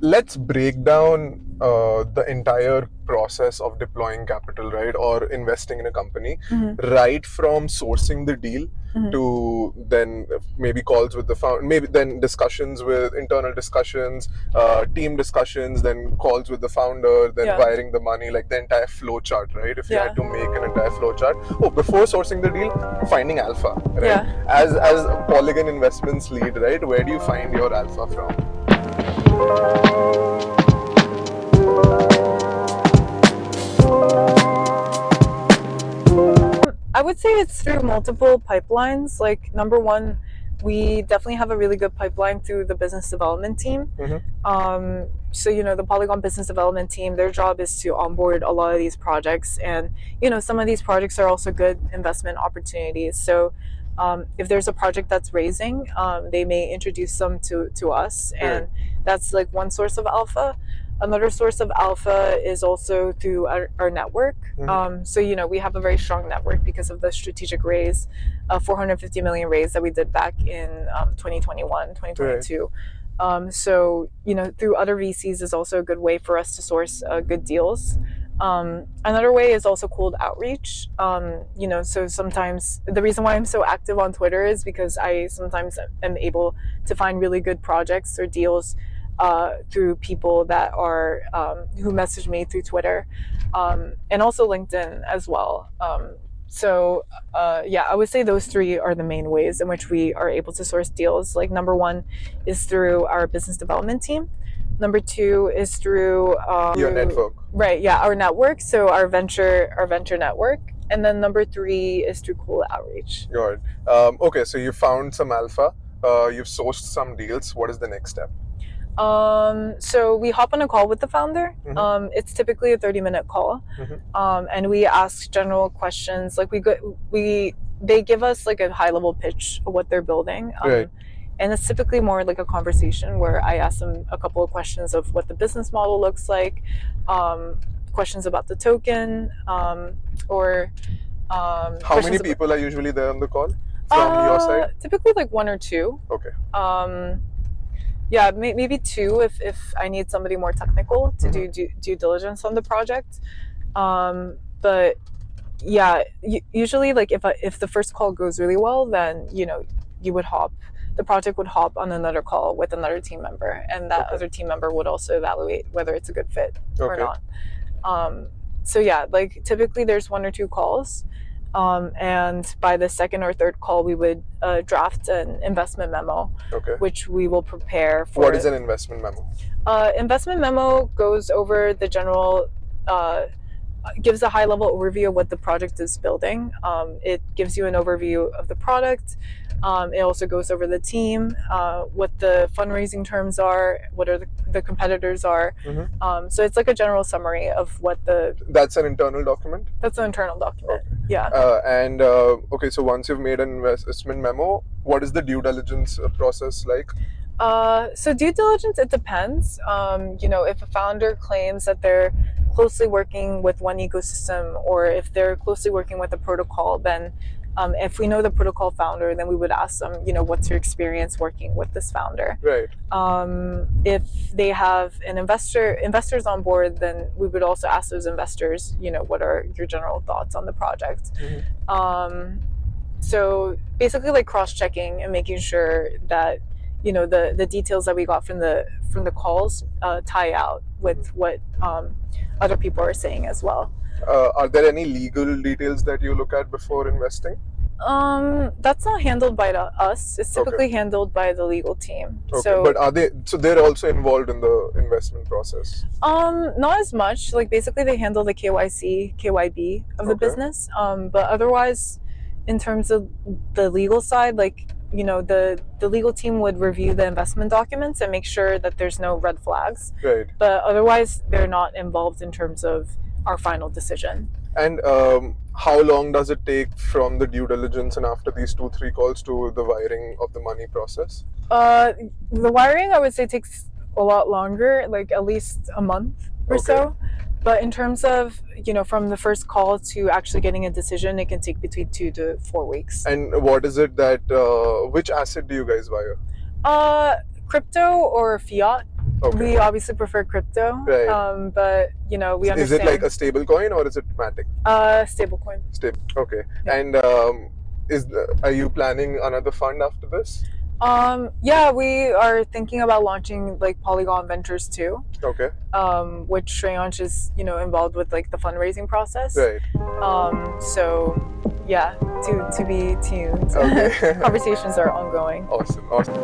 let's break down the entire process of deploying capital, right, or investing in a company, right from sourcing the deal to then maybe calls with the founder, maybe then discussions with internal discussions, team discussions, then calls with the founder, then wiring the money, like the entire flow chart, right? If you had to make an entire flow chart. Oh, before sourcing the deal, finding alpha, right? As Polygon Investments Lead, right? Where do you find your alpha from? I would say it's through multiple pipelines. Like, number one, we definitely have a really good pipeline through the business development team. So, the Polygon business development team, their job is to onboard a lot of these projects. And, some of these projects are also good investment opportunities. So, if there's a project that's raising, they may introduce them to us. And that's like one source of alpha. Another source of alpha is also through our network. So, we have a very strong network because of the strategic raise, 450 million raise that we did back in 2021, 2022. So, through other VCs is also a good way for us to source good deals. Another way is also cold outreach. So sometimes the reason why I'm so active on Twitter is because I sometimes am able to find really good projects or deals through people that are who message me through Twitter, and also LinkedIn as well. I would say those three are the main ways in which we are able to source deals. Like, number one is through our business development team. Number two is through your network. Right, yeah, our network. So our venture network. And then number three is through cold outreach. Good. Okay, so you found some alpha. You've sourced some deals. What is the next step? So we hop on a call with the founder. It's typically a 30-minute call. And we ask general questions. Like, they give us like a high-level pitch of what they're building. And it's typically more like a conversation where I ask them a couple of questions of what the business model looks like, questions about the token, or how many people are usually there on the call from your side? Typically like one or two. Okay. Yeah, maybe two if I need somebody more technical to do due diligence on the project. But yeah, usually like if the first call goes really well, then the project would hop on another call with another team member, and that other team member would also evaluate whether it's a good fit or not. So yeah, like typically there's one or two calls. And by the second or third call, we would draft an investment memo, which we will prepare for. What is an investment memo? Investment memo goes over the general, gives a high-level overview of what the project is building. It gives you an overview of the product. It also goes over the team, what the fundraising terms are, what are the competitors are. So it's like a general summary of what the... That's an internal document? That's an internal document, yeah. Okay, so once you've made an investment memo, what is the due diligence process like? So due diligence, it depends. If a founder claims that they're closely working with one ecosystem, or if they're closely working with a protocol, then if we know the protocol founder, then we would ask them, what's your experience working with this founder? Right. If they have investors on board, then we would also ask those investors, what are your general thoughts on the project? So basically, like cross-checking and making sure that the details that we got from the calls tie out with what other people are saying as well. Are there any legal details that you look at before investing? That's not handled by us. It's typically handled by the legal team. So, but they're also involved in the investment process? Not as much. Like, basically they handle the KYC, KYB of the business. But otherwise, in terms of the legal side, like, the legal team would review the investment documents and make sure that there's no red flags. Right. But otherwise, they're not involved in terms of our final decision. And how long does it take from the due diligence and after these 2-3 calls to the wiring of the money process? The wiring, I would say, takes a lot longer, like at least a month or so. But in terms of, from the first call to actually getting a decision, it can take between 2 to 4 weeks. And what is it that, which asset do you guys wire? Crypto or fiat. Okay. We obviously prefer crypto, Right. but you know, we Is understand. it like a stable coin or is it Matic? Stablecoin. Stable. Okay. Yeah. And are you planning another fund after this? Yeah, we are thinking about launching like Polygon Ventures too. Okay. Which Shreyansh is, you know, involved with like the fundraising process. Right. So yeah, to be tuned. Okay. Conversations are ongoing. Awesome. Awesome.